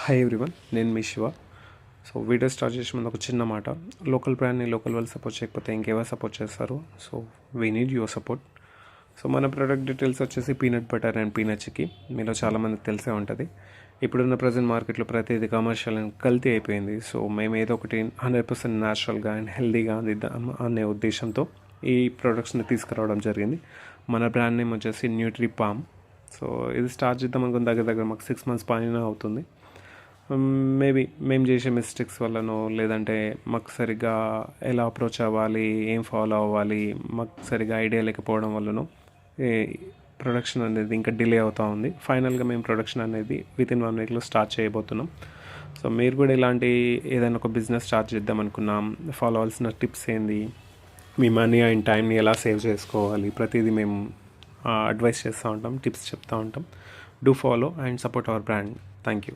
Hi everyone, నేను మీ Shiva. So video start చేసే ముందు ఒక చిన్న మాట. లోకల్ బ్రాండ్ని లోకల్ వాళ్ళు సపోర్ట్ చేయకపోతే ఇంకెవరు సపోర్ట్ చేస్తారు? So we need your support. So మన ప్రోడక్ట్ డీటెయిల్స్ వచ్చేసి peanut butter and peanut chikki. మీలో చాలామందికి తెలిసే ఉంటుంది. ఇప్పుడున్న ప్రజెంట్ మార్కెట్లో ప్రతిదీ కమర్షియల్ అండ్ కల్తీ అయిపోయింది. సో మేము ఏదో ఒకటి 100% న్యాచురల్గా అండ్ హెల్తీగా అందిద్దాం అనే ఉద్దేశంతో ఈ ప్రోడక్ట్స్ని తీసుకురావడం జరిగింది. మన బ్రాండ్ నేమ్ వచ్చేసి న్యూట్రీ పామ్. సో ఇది స్టార్ట్ చేద్దాం అనుకున్న దగ్గర మాకు 6 months పైన అవుతుంది. మేబీ మేము చేసే మిస్టేక్స్ వల్లనో, లేదంటే మాకు సరిగ్గా ఎలా అప్రోచ్ అవ్వాలి, ఏం ఫాలో అవ్వాలి, మాకు సరిగ్గా ఐడియా లేకపోవడం వల్లనో ఈ ప్రొడక్షన్ అనేది ఇంకా డిలే అవుతూ ఉంది. ఫైనల్గా మేము ప్రొడక్షన్ అనేది వితిన్ 1 weekలో స్టార్ట్ చేయబోతున్నాం. సో మీరు కూడా ఇలాంటి ఏదైనా ఒక బిజినెస్ స్టార్ట్ చేద్దాం అనుకున్నాం, ఫాలో అవ్వాల్సిన టిప్స్ ఏంది, మీ మనీ అండ్ టైంని ఎలా సేవ్ చేసుకోవాలి, ప్రతిదీ మేము అడ్వైస్ చేస్తూ ఉంటాం, టిప్స్ చెప్తూ ఉంటాం. Do follow and support our brand. Thank you.